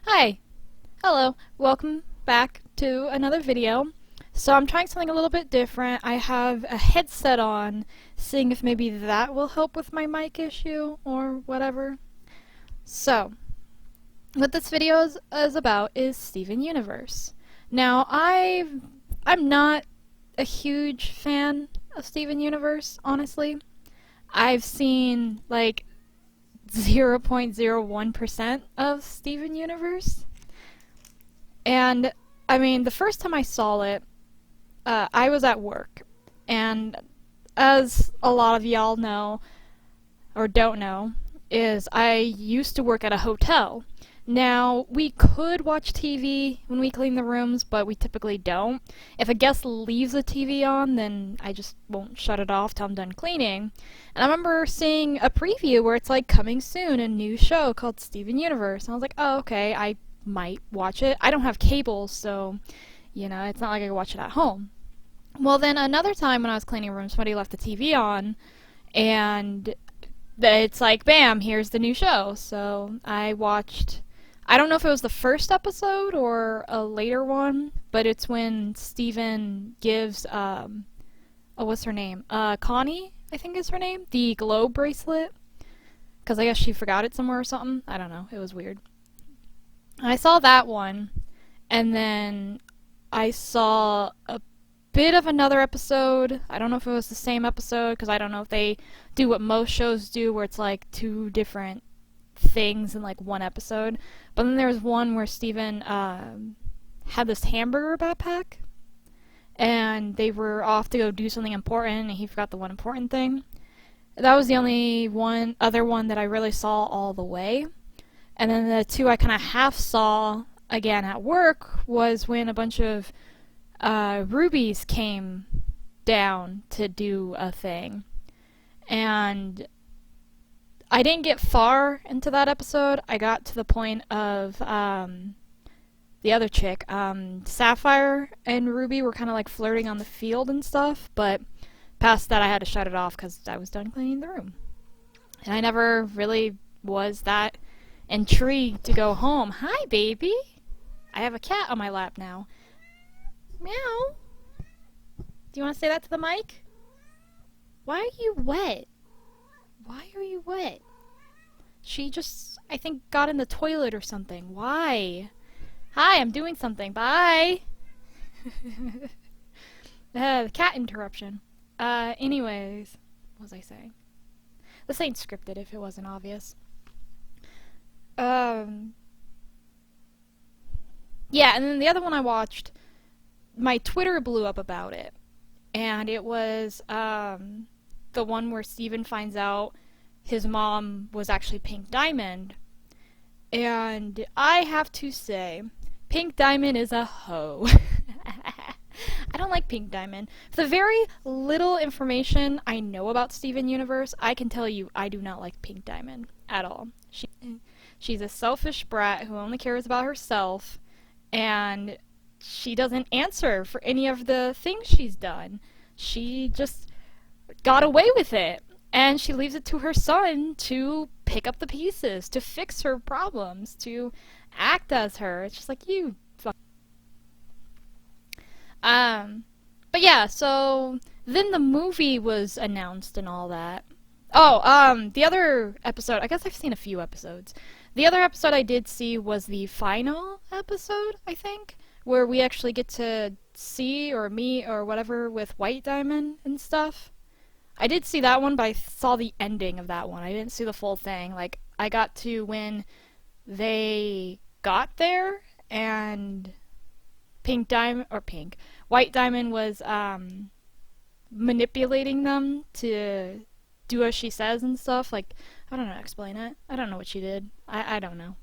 Hi! Hello! Welcome back to another video. So I'm trying something a little bit different. I have a headset on, seeing if maybe that will help with my mic issue or whatever. So, what this video is about is Steven Universe. Now, I'm not a huge fan of Steven Universe, honestly. I've seen like 0.01% of Steven Universe. And, I mean, the first time I saw it, I was at work. And as a lot of y'all know, or don't know, is I used to work at a hotel. Now, we could watch TV when we clean the rooms, but we typically don't. If a guest leaves the TV on, then I just won't shut it off till I'm done cleaning. And I remember seeing a preview where it's like, coming soon, a new show called Steven Universe. And I was like, oh, okay, I might watch it. I don't have cable, so, you know, it's not like I can watch it at home. Well, then another time when I was cleaning a room, somebody left the TV on, and it's like, bam, here's the new show. So I watched, I don't know if it was the first episode or a later one, but it's when Steven gives, what's her name? Connie, I think is her name, the globe bracelet. Because I guess she forgot it somewhere or something. I don't know. It was weird. I saw that one, and then I saw a bit of another episode. I don't know if it was the same episode, because I don't know if they do what most shows do, where it's like two different things in like one episode. But then there was one where Steven had this hamburger backpack, and they were off to go do something important, and he forgot the one important thing. That was the only other one that I really saw all the way. And then the two I kind of half saw again at work was when a bunch of rubies came down to do a thing. And I didn't get far into that episode. I got to the point of the other chick. Sapphire and Ruby were kind of like flirting on the field and stuff, but past that I had to shut it off because I was done cleaning the room. And I never really was that intrigued to go home. Hi, baby! I have a cat on my lap now. Meow! Do you want to say that to the mic? Why are you wet? Why are you wet? She just, I think, got in the toilet or something. Why? Hi, I'm doing something. Bye! The cat interruption. Anyways, what was I saying? This ain't scripted if it wasn't obvious. Yeah, and then the other one I watched, my Twitter blew up about it. And it was, the one where Steven finds out his mom was actually Pink Diamond. And I have to say, Pink Diamond is a hoe. I don't like Pink Diamond. For the very little information I know about Steven Universe, I can tell you I do not like Pink Diamond at all. She's a selfish brat who only cares about herself, and she doesn't answer for any of the things she's done. She just got away with it, and she leaves it to her son to pick up the pieces, to fix her problems, to act as her. It's just like, you fuck. But yeah, so then the movie was announced and all that. Oh, the other episode, I guess I've seen a few episodes. The other episode I did see was the final episode, I think, where we actually get to see or meet or whatever with White Diamond and stuff. I did see that one, but I saw the ending of that one. I didn't see the full thing. Like, I got to when they got there and White Diamond was manipulating them to do as she says and stuff. Like, I don't know how to explain it. I don't know what she did. I don't know.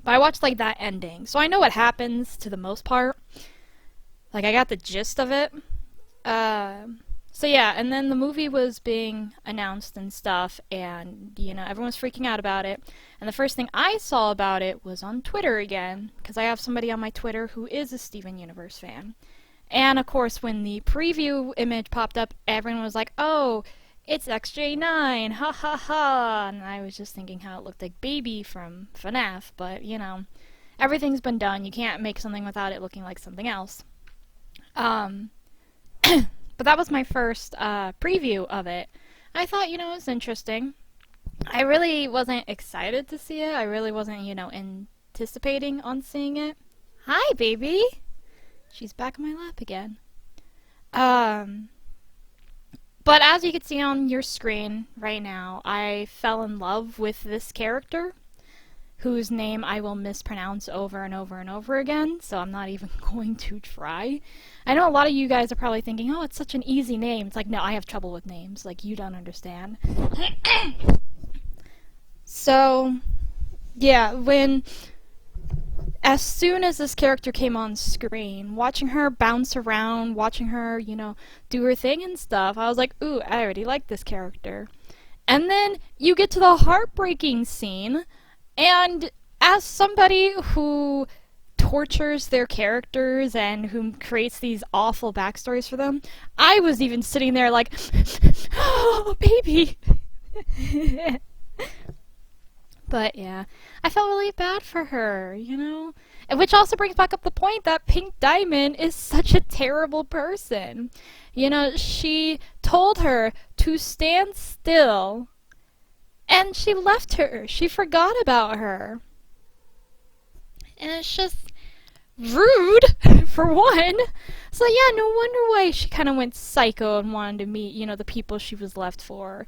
But I watched, like, that ending. So I know what happens to the most part. Like, I got the gist of it. So yeah, and then the movie was being announced and stuff, and, you know, everyone's freaking out about it. And the first thing I saw about it was on Twitter again, because I have somebody on my Twitter who is a Steven Universe fan. And, of course, when the preview image popped up, everyone was like, oh, it's XJ9, ha ha ha, and I was just thinking how it looked like Baby from FNAF, but, you know, everything's been done. You can't make something without it looking like something else. Um, but that was my first preview of it. I thought, it was interesting. I really wasn't excited to see it. I really wasn't, anticipating on seeing it. Hi, baby! She's back in my lap again. But as you can see on your screen right now, I fell in love with this character, whose name I will mispronounce over and over and over again, so I'm not even going to try. I know a lot of you guys are probably thinking, oh, it's such an easy name. It's like, no, I have trouble with names. Like, you don't understand. So, yeah, as soon as this character came on screen, watching her bounce around, watching her, do her thing and stuff, I was like, ooh, I already like this character. And then you get to the heartbreaking scene, and as somebody who tortures their characters and who creates these awful backstories for them, I was even sitting there like, oh, baby! But yeah, I felt really bad for her, And which also brings back up the point that Pink Diamond is such a terrible person. She told her to stand still, and she left her. She forgot about her. And it's just rude, for one. So yeah, no wonder why she kind of went psycho and wanted to meet, the people she was left for.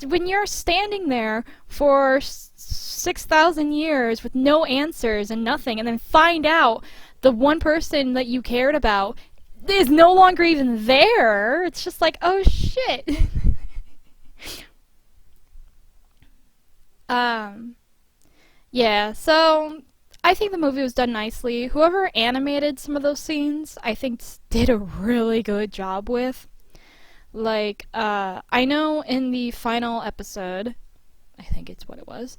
When you're standing there for 6,000 years with no answers and nothing, and then find out the one person that you cared about is no longer even there, it's just like, oh shit. Yeah, so I think the movie was done nicely. Whoever animated some of those scenes, I think did a really good job with. Like, I know in the final episode, I think it's what it was,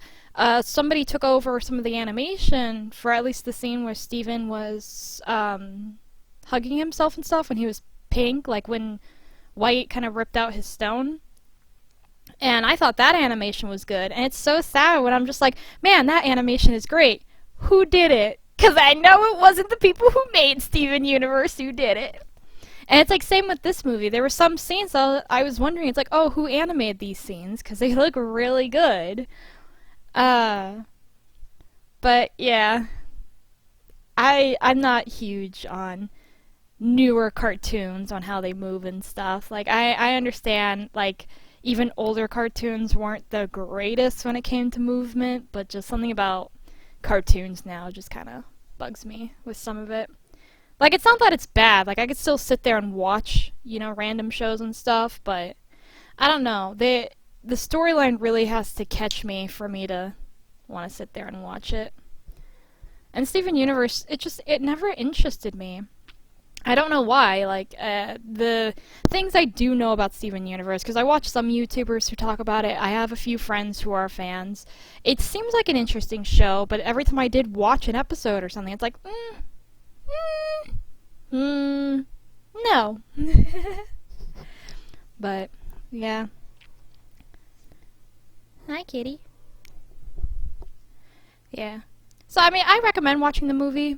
somebody took over some of the animation for at least the scene where Steven was, hugging himself and stuff when he was pink, like when White kind of ripped out his stone. And I thought that animation was good. And it's so sad when I'm just like, man, that animation is great. Who did it? Because I know it wasn't the people who made Steven Universe who did it. And it's like same with this movie. There were some scenes that I was wondering, it's like, oh, who animated these scenes? Because they look really good. But yeah, I'm not huge on newer cartoons on how they move and stuff. Like, I understand, like, even older cartoons weren't the greatest when it came to movement, but just something about cartoons now just kind of bugs me with some of it. Like, it's not that it's bad. Like, I could still sit there and watch, random shows and stuff, but I don't know. The storyline really has to catch me for me to want to sit there and watch it. And Steven Universe, it never interested me. I don't know why. Like, the things I do know about Steven Universe, because I watch some YouTubers who talk about it. I have a few friends who are fans. It seems like an interesting show, but every time I did watch an episode or something, it's like, no. But, yeah. Hi, kitty. Yeah. So, I mean, I recommend watching the movie.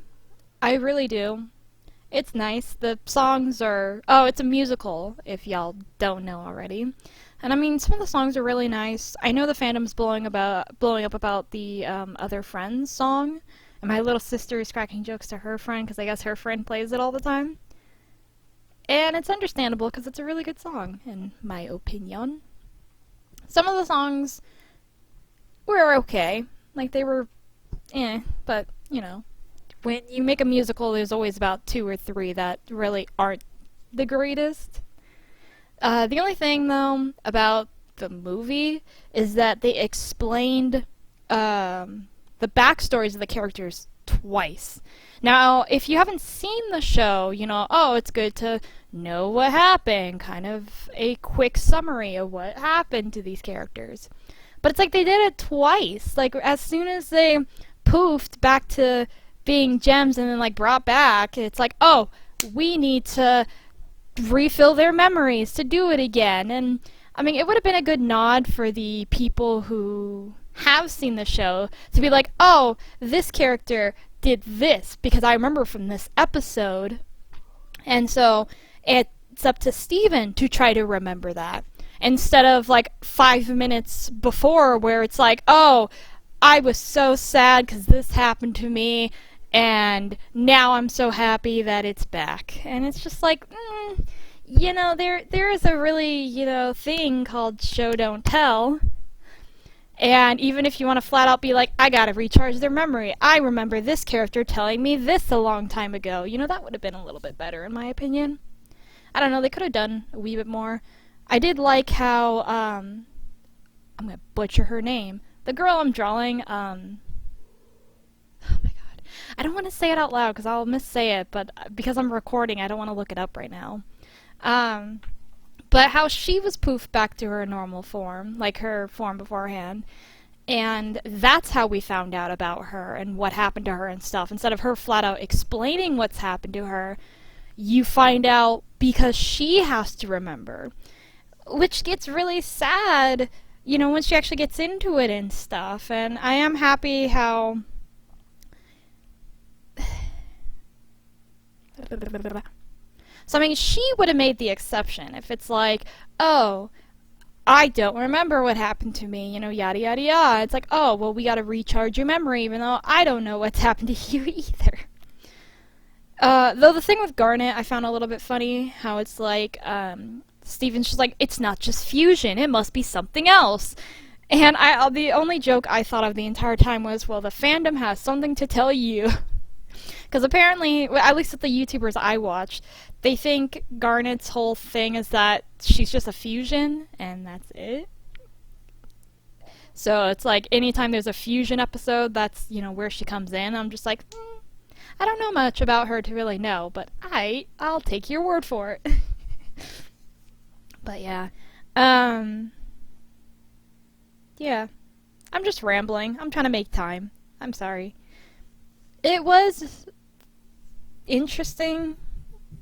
I really do. It's nice. The songs are... Oh, it's a musical, if y'all don't know already. And I mean, some of the songs are really nice. I know the fandom's blowing up about the Other Friends song. And my little sister is cracking jokes to her friend because I guess her friend plays it all the time. And it's understandable because it's a really good song, in my opinion. Some of the songs were okay. Like, they were but, when you make a musical, there's always about 2 or 3 that really aren't the greatest. The only thing, though, about the movie is that they explained the backstories of the characters twice. Now, if you haven't seen the show, oh, it's good to know what happened, kind of a quick summary of what happened to these characters. But it's like they did it twice. Like, as soon as they poofed back to being gems and then, like, brought back, it's like, oh, we need to refill their memories to do it again. And, I mean, it would have been a good nod for the people who have seen the show to be like, oh, this character did this because I remember from this episode. And so it's up to Steven to try to remember that. Instead of like 5 minutes before where it's like, oh, I was so sad because this happened to me, and now I'm so happy that it's back. And it's just like, you know, there is a really, you know, thing called show don't tell. And even if you want to flat out be like, I gotta recharge their memory, I remember this character telling me this a long time ago, you know, that would have been a little bit better in my opinion. I don't know, they could have done a wee bit more. I did like how, I'm gonna butcher her name. The girl I'm drawing, oh my god. I don't want to say it out loud because I'll missay it, but because I'm recording, I don't want to look it up right now. But how she was poofed back to her normal form, like her form beforehand. And that's how we found out about her and what happened to her and stuff. Instead of her flat out explaining what's happened to her, you find out because she has to remember. Which gets really sad, you know, once she actually gets into it and stuff. And I am happy how... So, I mean, she would have made the exception if it's like, oh, I don't remember what happened to me, you know, yada yada yada. It's like, oh, well, we gotta recharge your memory, even though I don't know what's happened to you either. Though the thing with Garnet, I found a little bit funny, how it's like, Steven's just like, it's not just fusion, it must be something else. And the only joke I thought of the entire time was, well, the fandom has something to tell you. Because apparently, at least with the YouTubers I watched, they think Garnet's whole thing is that she's just a fusion, and that's it. So it's like, anytime there's a fusion episode, that's, you know, where she comes in. I'm just like, I don't know much about her to really know, but I'll take your word for it. But yeah. Yeah. I'm just rambling. I'm trying to make time. I'm sorry. It was interesting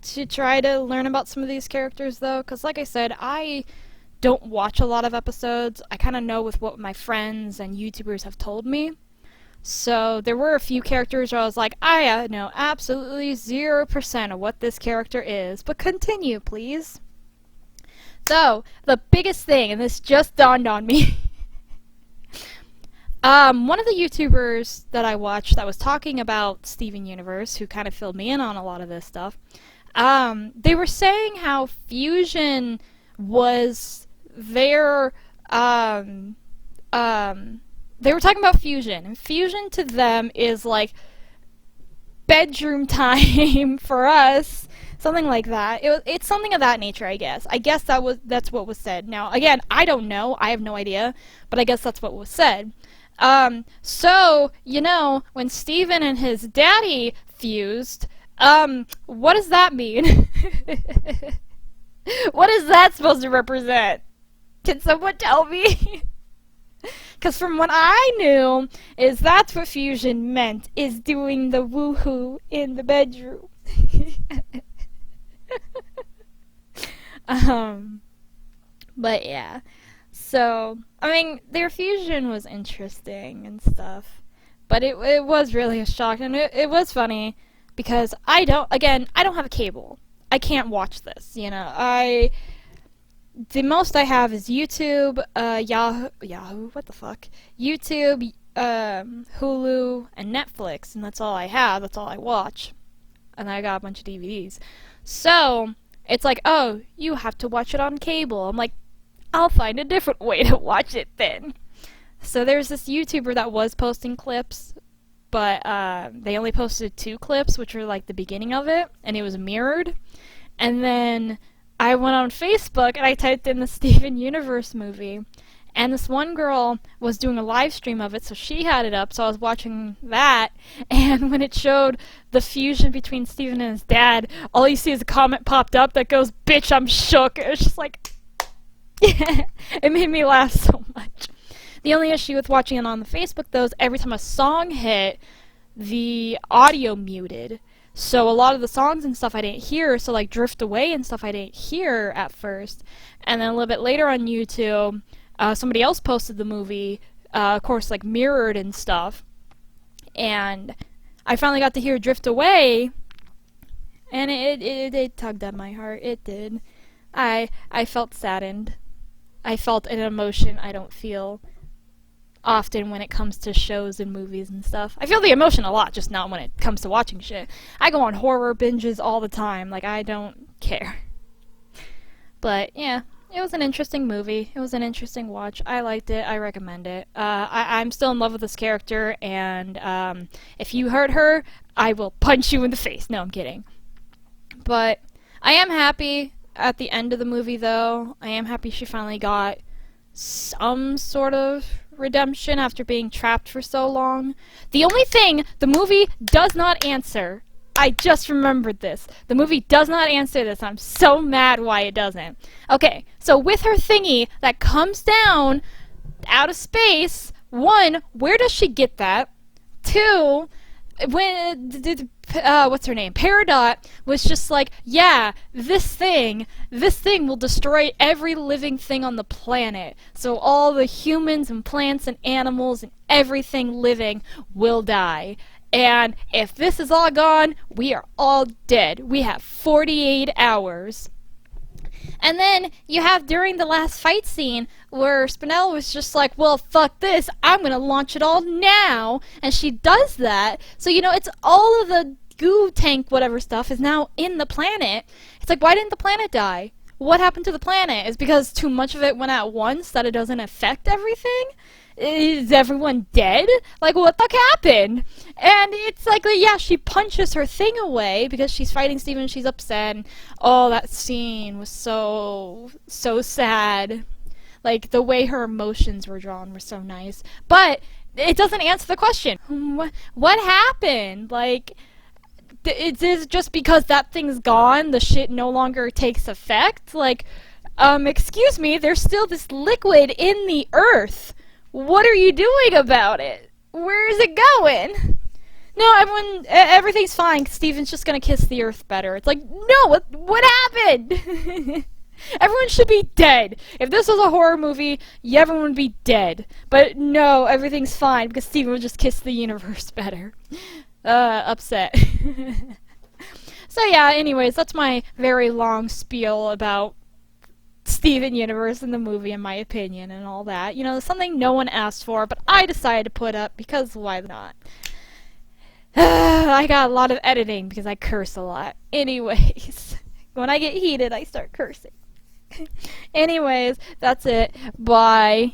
to try to learn about some of these characters, though, because like I said, I don't watch a lot of episodes. I kind of know with what my friends and YouTubers have told me. So there were a few characters where I was like, I know absolutely 0% of what this character is, but continue, please. So, the biggest thing, and this just dawned on me, one of the YouTubers that I watched that was talking about Steven Universe, who kind of filled me in on a lot of this stuff, they were saying how fusion was their, they were talking about fusion, and fusion to them is like bedroom time for us, something like that. It's something of that nature, I guess. I guess that's what was said. Now, again, I don't know, I have no idea, but I guess that's what was said. So, you know, when Steven and his daddy fused, what does that mean? What is that supposed to represent? Can someone tell me? Because from what I knew, is that's what fusion meant, is doing the woohoo in the bedroom. But yeah. So, I mean, their fusion was interesting and stuff. But it was really a shock, and it was funny, because I don't have a cable. I can't watch this, you know. The most I have is YouTube, Yahoo, what the fuck? YouTube, Hulu, and Netflix, and that's all I have, that's all I watch. And I got a bunch of DVDs. So, it's like, oh, you have to watch it on cable. I'm like, I'll find a different way to watch it then. So there's this YouTuber that was posting clips, but they only posted 2 clips, which were like the beginning of it, and it was mirrored. And then I went on Facebook and I typed in the Steven Universe movie, and this one girl was doing a live stream of it, so she had it up, so I was watching that, and when it showed the fusion between Steven and his dad, all you see is a comment popped up that goes, "Bitch, I'm shook." It was just like, it made me laugh so much. The only issue with watching it on the Facebook, though, is every time a song hit, the audio muted. So a lot of the songs and stuff I didn't hear, so like Drift Away and stuff I didn't hear at first. And then a little bit later on YouTube, somebody else posted the movie, of course, like mirrored and stuff. And I finally got to hear Drift Away, and it tugged at my heart. It did. I felt saddened. I felt an emotion I don't feel often when it comes to shows and movies and stuff. I feel the emotion a lot, just not when it comes to watching shit. I go on horror binges all the time. Like, I don't care. But, yeah. It was an interesting movie. It was an interesting watch. I liked it. I recommend it. I'm still in love with this character, and if you hurt her, I will punch you in the face. No, I'm kidding. But I am happy at the end of the movie, though. I am happy she finally got some sort of redemption after being trapped for so long. The only thing the movie does not answer, I just remembered this. The movie does not answer this. I'm so mad why it doesn't. Okay, so with her thingy that comes down out of space, one, where does she get that? Two, when what's her name? Peridot was just like, yeah, this thing will destroy every living thing on the planet. So all the humans and plants and animals and everything living will die. And if this is all gone, we are all dead. We have 48 hours. And then you have during the last fight scene where Spinel was just like, well, fuck this, I'm gonna launch it all now. And she does that. So, you know, it's all of the goo tank whatever stuff is now in the planet. It's like, why didn't the planet die? What happened to the planet? Is because too much of it went at once that it doesn't affect everything? Is everyone dead? Like, what the fuck happened? And it's like, yeah, she punches her thing away because she's fighting Steven, she's upset. And, oh, that scene was so sad. Like, the way her emotions were drawn were so nice. But it doesn't answer the question. What happened? Like, is just because that thing's gone, the shit no longer takes effect? Like, excuse me, there's still this liquid in the earth. What are you doing about it? Where is it going? No, everything's fine. Steven's just gonna kiss the earth better. It's like, no, what happened? Everyone should be dead. If this was a horror movie, everyone would be dead. But no, everything's fine because Steven would just kiss the universe better. Upset. So yeah, anyways, that's my very long spiel about Steven Universe in the movie, in my opinion, and all that. You know, something no one asked for, but I decided to put up because why not? I got a lot of editing because I curse a lot. Anyways, when I get heated, I start cursing. Anyways, that's it. Bye.